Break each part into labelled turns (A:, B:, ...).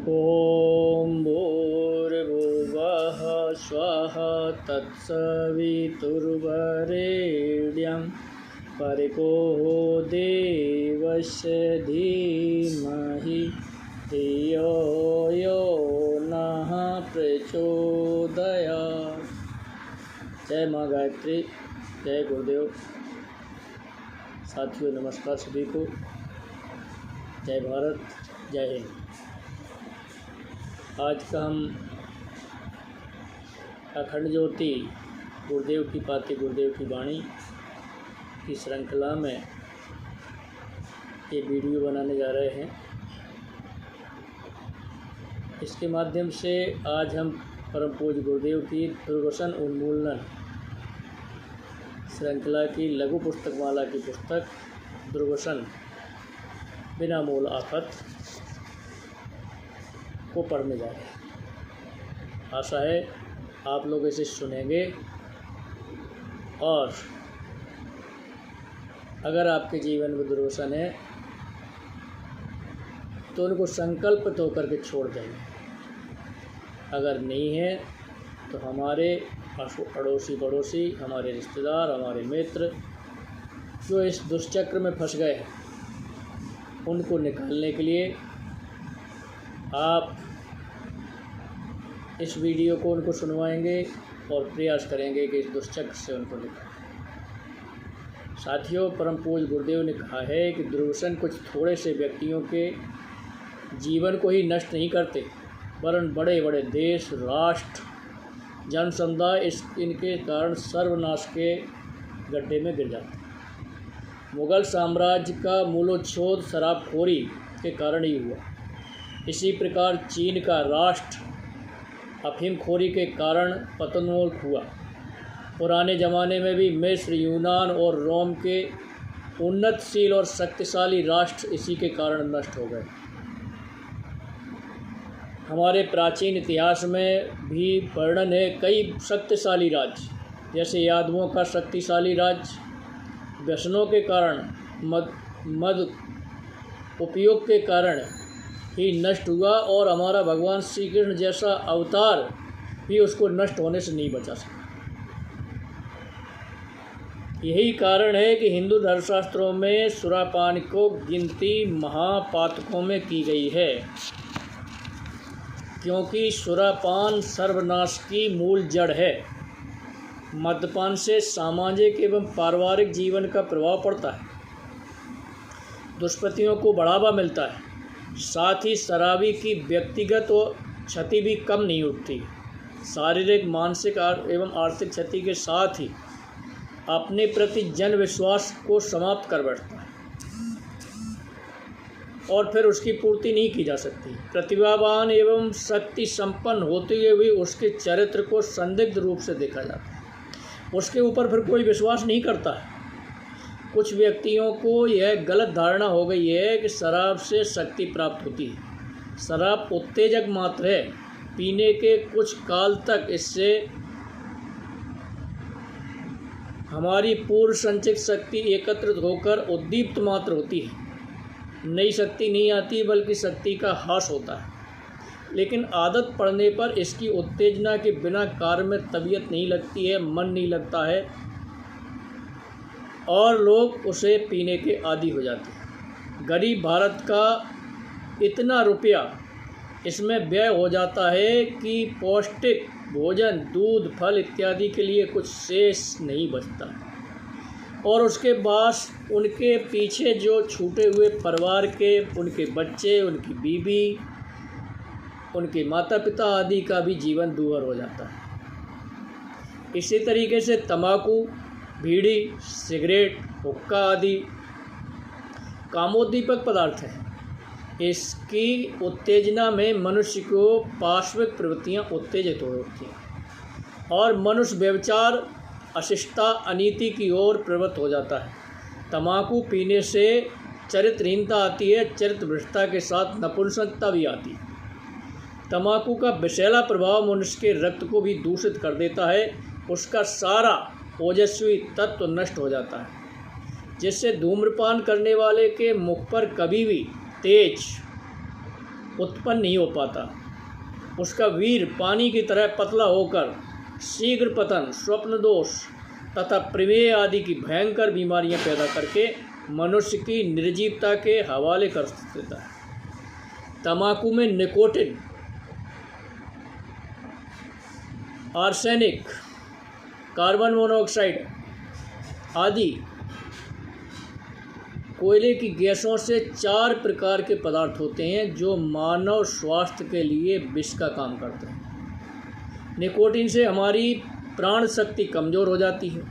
A: ॐ भूर्भुवः स्वः तत्सवितुर्वरेण्यं भर्गो देवस्य धीमहि धियो यो नः प्रचोदयात्। जय माँ गायत्री, जय गुरुदेव। साथियों नमस्कार सभी को। जय भारत, जय हिंद। आज का हम अखंड ज्योति गुरुदेव की बातें, गुरुदेव की वाणी की श्रृंखला में ये वीडियो बनाने जा रहे हैं। इसके माध्यम से आज हम परम पूज्य गुरुदेव की दुर्व्यसन उन्मूलन श्रृंखला की लघु पुस्तकमाला की पुस्तक दुर्व्यसन बिना मूल आफत को पढ़ने जा रहे हैं। आशा है आप लोग इसे सुनेंगे और अगर आपके जीवन में दुर्व्यसन है तो उनको संकल्पित होकर के छोड़ देंगे। अगर नहीं है तो हमारे अड़ोसी पड़ोसी, हमारे रिश्तेदार, हमारे मित्र जो इस दुष्चक्र में फंस गए हैं उनको निकालने के लिए आप इस वीडियो को उनको सुनवाएंगे और प्रयास करेंगे कि इस दुष्चक्र से उनको निकालें। साथियों, परम पूज्य गुरुदेव ने कहा है कि दुर्व्यसन कुछ थोड़े से व्यक्तियों के जीवन को ही नष्ट नहीं करते, वरन बड़े बड़े देश, राष्ट्र, जन समुदाय इनके कारण सर्वनाश के गड्ढे में गिर जाते हैं। मुग़ल साम्राज्य का मूलोच्छेद शराबखोरी के कारण ही हुआ। इसी प्रकार चीन का राष्ट्र अफीमखोरी के कारण पतनोन्मुख हुआ। पुराने ज़माने में भी मिस्र, यूनान और रोम के उन्नतशील और शक्तिशाली राष्ट्र इसी के कारण नष्ट हो गए। हमारे प्राचीन इतिहास में भी वर्णन है कई शक्तिशाली राज्य, जैसे यादवों का शक्तिशाली राज्य व्यसनों के कारण, मद उपयोग के कारण ही नष्ट हुआ और हमारा भगवान श्री कृष्ण जैसा अवतार भी उसको नष्ट होने से नहीं बचा सका। यही कारण है कि हिंदू धर्मशास्त्रों में सुरापान को गिनती महापातकों में की गई है, क्योंकि सुरापान सर्वनाश की मूल जड़ है। मद्यपान से सामाजिक एवं पारिवारिक जीवन का प्रभाव पड़ता है, दुष्प्रतियों को बढ़ावा मिलता है। साथ ही शराबी की व्यक्तिगत क्षति भी कम नहीं उठती। शारीरिक, मानसिक एवं आर्थिक क्षति के साथ ही अपने प्रति जन विश्वास को समाप्त कर बैठता है और फिर उसकी पूर्ति नहीं की जा सकती। प्रतिभावान एवं शक्ति संपन्न होते हुए भी उसके चरित्र को संदिग्ध रूप से देखा जाता है। उसके ऊपर फिर कोई विश्वास नहीं करता है। कुछ व्यक्तियों को यह गलत धारणा हो गई है कि शराब से शक्ति प्राप्त होती है। शराब उत्तेजक मात्र है। पीने के कुछ काल तक इससे हमारी पूर्व संचित शक्ति एकत्रित होकर उद्दीप्त मात्र होती है। नई शक्ति नहीं आती, बल्कि शक्ति का ह्रास होता है। लेकिन आदत पड़ने पर इसकी उत्तेजना के बिना कार्य में तबीयत नहीं लगती है, मन नहीं लगता है और लोग उसे पीने के आदी हो जाते हैं। गरीब भारत का इतना रुपया इसमें व्यय हो जाता है कि पौष्टिक भोजन, दूध, फल इत्यादि के लिए कुछ शेष नहीं बचता है। और उसके बाद उनके पीछे जो छूटे हुए परिवार के, उनके बच्चे, उनकी बीवी, उनके माता पिता आदि का भी जीवन दूभर हो जाता है। इसी तरीके से तंबाकू, बीड़ी, सिगरेट, हुक्का आदि कामोद्दीपक पदार्थ हैं। इसकी उत्तेजना में मनुष्य को पार्श्विक प्रवृत्तियाँ उत्तेजित होती हैं और मनुष्य व्यभिचार, अशिष्टता, अनीति की ओर प्रवृत्त हो जाता है। तंबाकू पीने से चरित्रहीनता आती है, चरित्र भ्रष्टता के साथ नपुंसकता भी आती है। तंबाकू का विषैला प्रभाव मनुष्य के रक्त को भी दूषित कर देता है। उसका सारा ओजस्वी तत्व नष्ट हो जाता है, जिससे धूम्रपान करने वाले के मुख पर कभी भी तेज उत्पन्न नहीं हो पाता। उसका वीर पानी की तरह पतला होकर शीघ्र पतन, स्वप्न दोष तथा प्रमेय आदि की भयंकर बीमारियां पैदा करके मनुष्य की निर्जीवता के हवाले कर देता है। तंबाकू में निकोटिन, आर्सेनिक, कार्बन मोनोऑक्साइड आदि कोयले की गैसों से 4 प्रकार के पदार्थ होते हैं जो मानव स्वास्थ्य के लिए विष का काम करते हैं। निकोटिन से हमारी प्राण शक्ति कमज़ोर हो जाती है।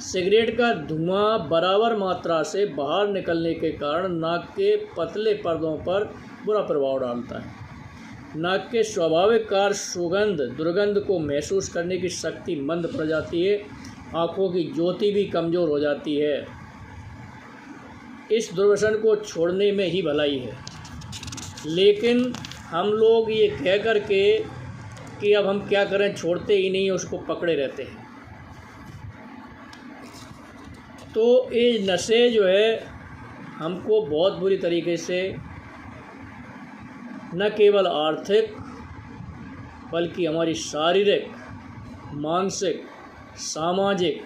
A: सिगरेट का धुआं बराबर मात्रा से बाहर निकलने के कारण नाक के पतले पर्दों पर बुरा प्रभाव डालता है। नाक के स्वाभाविक कार्य सुगंध दुर्गंध को महसूस करने की शक्ति मंद पड़ जाती है। आँखों की ज्योति भी कमज़ोर हो जाती है। इस दुर्व्यसन को छोड़ने में ही भलाई है, लेकिन हम लोग ये कह कर के कि अब हम क्या करें, छोड़ते ही नहीं, उसको पकड़े रहते हैं। तो ये नशे जो है हमको बहुत बुरी तरीके से न केवल आर्थिक बल्कि हमारी शारीरिक, मानसिक, सामाजिक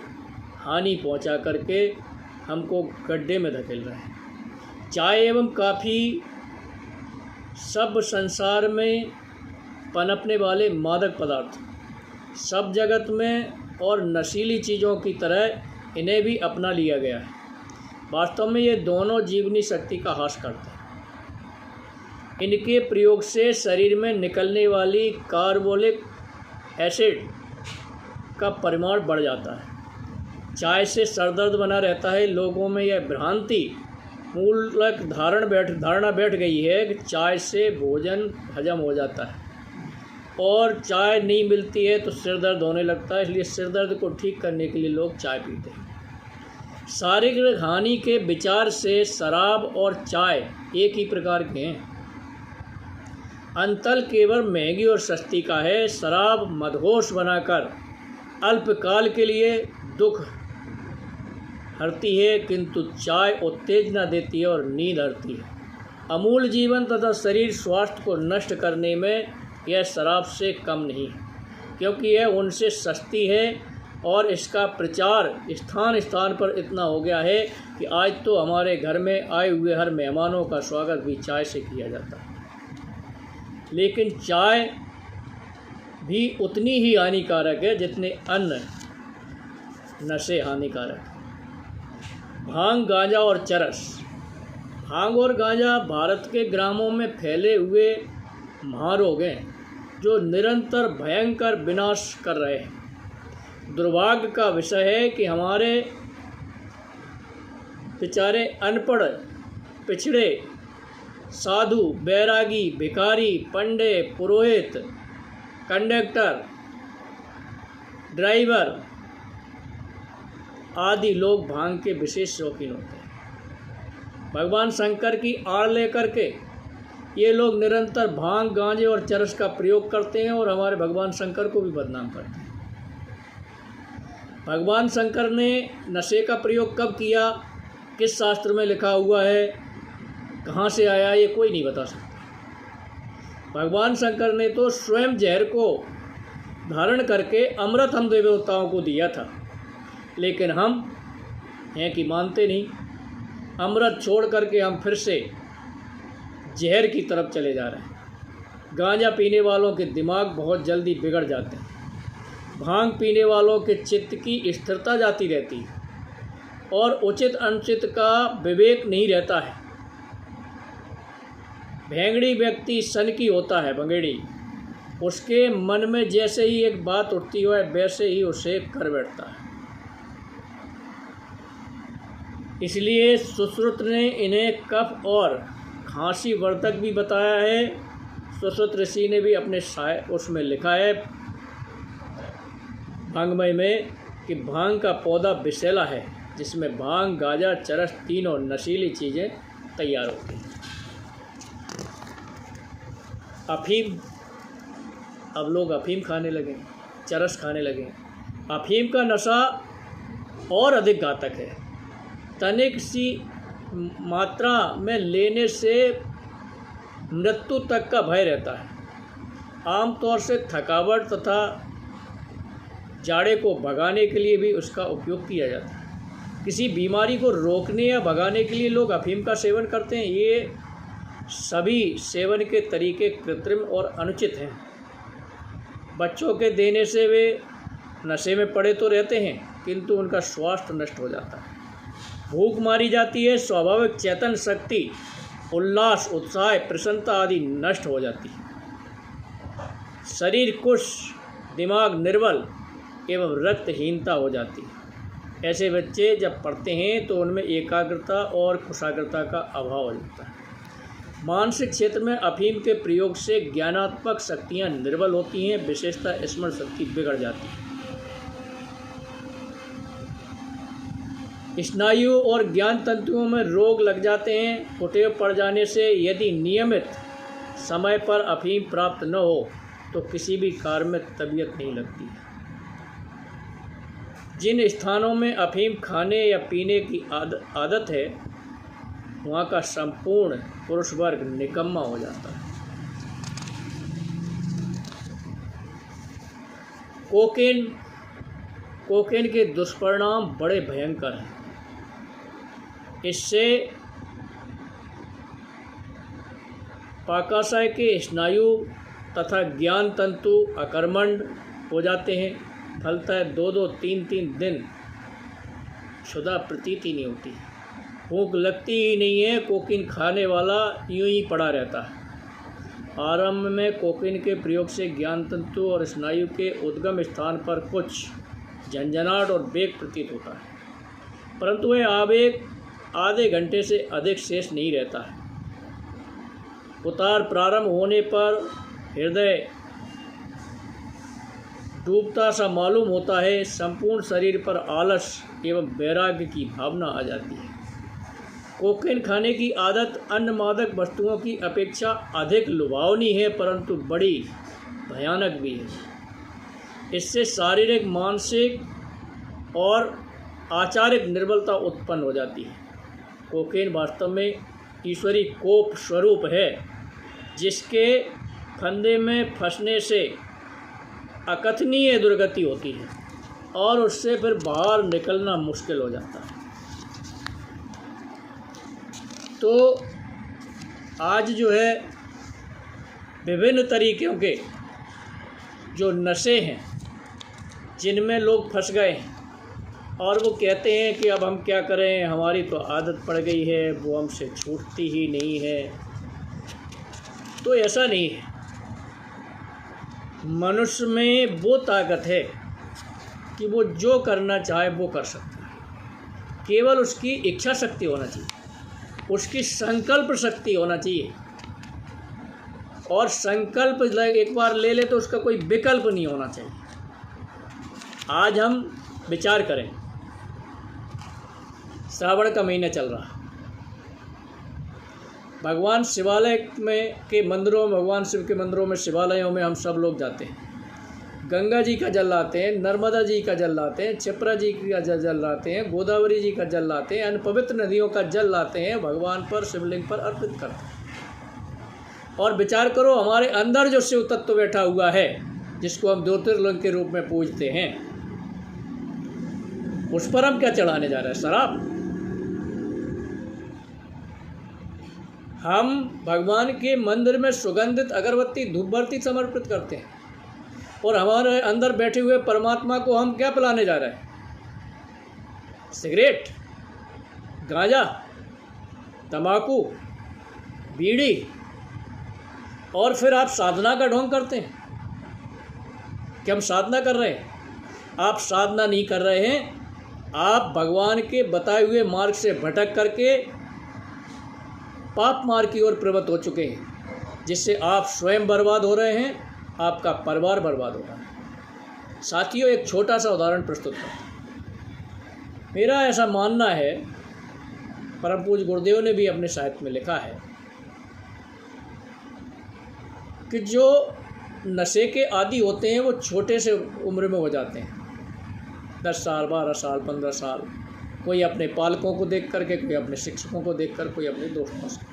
A: हानि पहुंचा करके हमको गड्ढे में धकेल रहे हैं। चाय एवं काफ़ी सब संसार में पनपने वाले मादक पदार्थ सब जगत में और नशीली चीज़ों की तरह इन्हें भी अपना लिया गया है। वास्तव में ये दोनों जीवनी शक्ति का ह्रास करते हैं। इनके प्रयोग से शरीर में निकलने वाली कार्बोलिक एसिड का परिमाण बढ़ जाता है। चाय से सर दर्द बना रहता है। लोगों में यह भ्रांति मूलक धारणा बैठ गई है कि चाय से भोजन हजम हो जाता है और चाय नहीं मिलती है तो सिर दर्द होने लगता है। इसलिए सिर दर्द को ठीक करने के लिए लोग चाय पीते हैं। शारीरिक हानि के विचार से शराब और चाय एक ही प्रकार के हैं। अंतर केवल महंगी और सस्ती का है। शराब मदहोश बनाकर अल्पकाल के लिए दुख हरती है, किंतु चाय उत्तेजना देती है और नींद हरती है। अमूल जीवन तथा शरीर स्वास्थ्य को नष्ट करने में यह शराब से कम नहीं है, क्योंकि यह उनसे सस्ती है और इसका प्रचार स्थान स्थान पर इतना हो गया है कि आज तो हमारे घर में आए हुए हर मेहमानों का स्वागत भी चाय से किया जाता है। लेकिन चाय भी उतनी ही हानिकारक है जितने अन्य नशे हानिकारक हैं। भांग, गांजा और चरस। भांग और गांजा भारत के ग्रामों में फैले हुए महारोग हैं जो निरंतर भयंकर विनाश कर रहे हैं। दुर्भाग्य का विषय है कि हमारे बेचारे अनपढ़, पिछड़े, साधु, बैरागी, भिखारी, पंडे, पुरोहित, कंडक्टर, ड्राइवर आदि लोग भांग के विशेष शौकीन होते हैं। भगवान शंकर की आड़ लेकर के ये लोग निरंतर भांग, गांजे और चरस का प्रयोग करते हैं और हमारे भगवान शंकर को भी बदनाम करते हैं। भगवान शंकर ने नशे का प्रयोग कब किया, किस शास्त्र में लिखा हुआ है, कहाँ से आया, ये कोई नहीं बता सकता। भगवान शंकर ने तो स्वयं जहर को धारण करके अमृत हम देवताओं को दिया था, लेकिन हम हैं कि मानते नहीं। अमृत छोड़ करके हम फिर से जहर की तरफ चले जा रहे हैं। गांजा पीने वालों के दिमाग बहुत जल्दी बिगड़ जाते हैं। भांग पीने वालों के चित्त की स्थिरता जाती रहती है और उचित अनुचित का विवेक नहीं रहता है। भेंगड़ी व्यक्ति सनकी होता है। भंगेड़ी उसके मन में जैसे ही एक बात उठती है वैसे ही उसे कर बैठता है। इसलिए सुश्रुत ने इन्हें कफ और खांसी वर्धक भी बताया है। सुश्रुत ऋषि ने भी अपने उसमें लिखा है भांगमय में कि भांग का पौधा विषैला है जिसमें भांग, गांजा, चरस तीनों नशीली चीज़ें तैयार होती हैं। अफीम, अब लोग अफीम खाने लगे, चरस खाने लगे। अफीम का नशा और अधिक घातक है। तनिक सी मात्रा में लेने से मृत्यु तक का भय रहता है। आमतौर से थकावट तथा जाड़े को भगाने के लिए भी उसका उपयोग किया जाता है। किसी बीमारी को रोकने या भगाने के लिए लोग अफीम का सेवन करते हैं। ये सभी सेवन के तरीके कृत्रिम और अनुचित हैं। बच्चों के देने से वे नशे में पड़े तो रहते हैं, किंतु उनका स्वास्थ्य नष्ट हो जाता है। भूख मारी जाती है, स्वाभाविक चेतन शक्ति, उल्लास, उत्साह, प्रसन्नता आदि नष्ट हो जाती है। शरीर कुश, दिमाग निर्बल एवं रक्तहीनता हो जाती है। ऐसे बच्चे जब पढ़ते हैं तो उनमें एकाग्रता और कुशाग्रता का अभाव हो जाता है। मानसिक क्षेत्र में अफीम के प्रयोग से ज्ञानात्मक शक्तियाँ निर्बल होती हैं, विशेषतः स्मरण शक्ति बिगड़ जाती है। स्नायु और ज्ञान तंतुओं में रोग लग जाते हैं। कुटेव पड़ जाने से यदि नियमित समय पर अफीम प्राप्त न हो तो किसी भी कार्य में तबीयत नहीं लगती। जिन स्थानों में अफीम खाने या पीने की आदत है वहाँ का संपूर्ण पुरुष वर्ग निकम्मा हो जाता है। कोकेन के दुष्परिणाम बड़े भयंकर हैं। इससे पाकाशय के स्नायु तथा ज्ञान तंतु अकर्मण्य हो जाते हैं। फलतः 2-3 दिन क्षुधा प्रतीत ही नहीं होती, भूख लगती ही नहीं है। कोकीन खाने वाला यूं ही पड़ा रहता है। आरंभ में कोकीन के प्रयोग से ज्ञान तंतु और स्नायु के उद्गम स्थान पर कुछ झंझनाहट और वेग प्रतीत होता है, परंतु वह आवेग आधे घंटे से अधिक शेष नहीं रहता है। उतार प्रारंभ होने पर हृदय डूबता सा मालूम होता है। संपूर्ण शरीर पर आलस एवं वैराग्य की भावना आ जाती है। कोकेन खाने की आदत अन्य मादक वस्तुओं की अपेक्षा अधिक लुभावनी है, परंतु बड़ी भयानक भी है। इससे शारीरिक, मानसिक और आचारिक निर्बलता उत्पन्न हो जाती है। कोकेन वास्तव में ईश्वरी कोप स्वरूप है, जिसके फंदे में फंसने से अकथनीय दुर्गति होती है और उससे फिर बाहर निकलना मुश्किल हो जाता है। तो आज जो है विभिन्न तरीक़ों के जो नशे हैं जिनमें लोग फंस गए हैं और वो कहते हैं कि अब हम क्या करें, हमारी तो आदत पड़ गई है, वो हमसे छूटती ही नहीं है। तो ऐसा नहीं है। मनुष्य में वो ताकत है कि वो जो करना चाहे वो कर सकता है। केवल उसकी इच्छा शक्ति होना चाहिए, उसकी संकल्प शक्ति होना चाहिए, और संकल्प एक बार ले ले तो उसका कोई विकल्प नहीं होना चाहिए। आज हम विचार करें, श्रावण का महीना चल रहा है। भगवान शिवालय में के मंदिरों में, भगवान शिव के मंदिरों में, शिवालयों में हम सब लोग जाते हैं। गंगा जी का जल लाते हैं, नर्मदा जी का जल लाते हैं, क्षिप्रा जी का जल लाते हैं, गोदावरी जी का जल लाते हैं, अन्य पवित्र नदियों का जल लाते हैं, भगवान पर, शिवलिंग पर अर्पित करते हैं। और विचार करो, हमारे अंदर जो शिव तत्व बैठा हुआ है, जिसको हम ज्योतिर्लिंग के रूप में पूजते हैं, उस पर हम क्या चढ़ाने जा रहे हैं? शराब। हम भगवान के मंदिर में सुगंधित अगरबत्ती, धूपबत्ती समर्पित करते हैं, और हमारे अंदर बैठे हुए परमात्मा को हम क्या पिलाने जा रहे हैं? सिगरेट, गांजा, तंबाकू, बीड़ी। और फिर आप साधना का ढोंग करते हैं कि हम साधना कर रहे हैं। आप साधना नहीं कर रहे हैं, आप भगवान के बताए हुए मार्ग से भटक करके पाप मार्ग की ओर प्रवृत्त हो चुके हैं, जिससे आप स्वयं बर्बाद हो रहे हैं, आपका परिवार बर्बाद हो रहा है। साथियों, एक छोटा सा उदाहरण प्रस्तुत करता हूँ। मेरा ऐसा मानना है, परम पूज्य गुरुदेव ने भी अपने साहित्य में लिखा है कि जो नशे के आदी होते हैं वो छोटे से उम्र में हो जाते हैं, 10 साल, 12 साल, 15 साल। कोई अपने पालकों को देख करके, कोई अपने शिक्षकों को देखकर, कोई अपने दोस्तों से।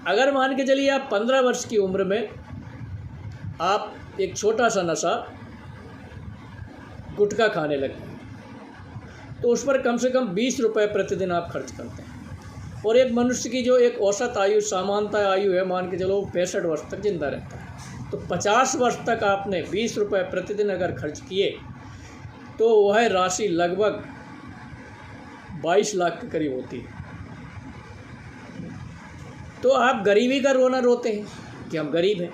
A: अगर मान के चलिए आप 15 वर्ष की उम्र में आप एक छोटा सा नशा गुटखा खाने लगे तो उस पर कम से कम 20 रुपये प्रतिदिन आप खर्च करते हैं। और एक मनुष्य की जो एक औसत आयु सामान्यतः आयु है, मान के चलो 65 वर्ष तक जिंदा रहता है, तो 50 वर्ष तक आपने 20 रुपये प्रतिदिन अगर खर्च किए तो वह राशि लगभग 22 लाख के करीब होती है। तो आप गरीबी का रोना रोते हैं कि हम गरीब हैं।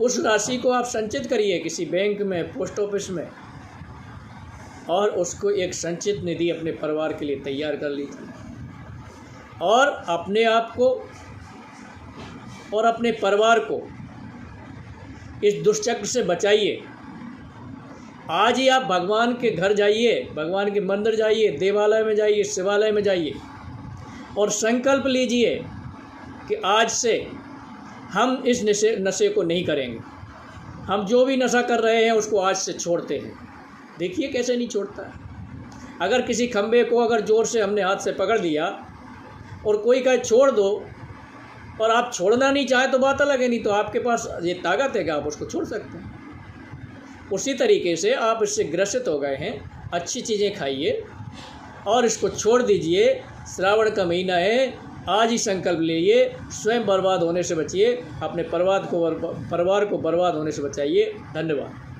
A: उस राशि को आप संचित करिए किसी बैंक में, पोस्ट ऑफिस में, और उसको एक संचित निधि अपने परिवार के लिए तैयार कर लीजिए और अपने आप को और अपने परिवार को इस दुष्चक्र से बचाइए। आज ही आप भगवान के घर जाइए, भगवान के मंदिर जाइए, देवालय में जाइए, शिवालय में जाइए और संकल्प लीजिए कि आज से हम इस नशे को नहीं करेंगे। हम जो भी नशा कर रहे हैं उसको आज से छोड़ते हैं। देखिए कैसे नहीं छोड़ता है। अगर किसी खंबे को अगर ज़ोर से हमने हाथ से पकड़ लिया और कोई कहे छोड़ दो और आप छोड़ना नहीं चाहे तो बात अलग है, नहीं तो आपके पास ये ताकत है कि आप उसको छोड़ सकते हैं। उसी तरीके से आप इससे ग्रसित हो गए हैं, अच्छी चीज़ें खाइए और इसको छोड़ दीजिए। श्रावण का महीना है, आज ही संकल्प लीजिए, स्वयं बर्बाद होने से बचिए, अपने परिवार को बर्बाद होने से बचाइए। धन्यवाद।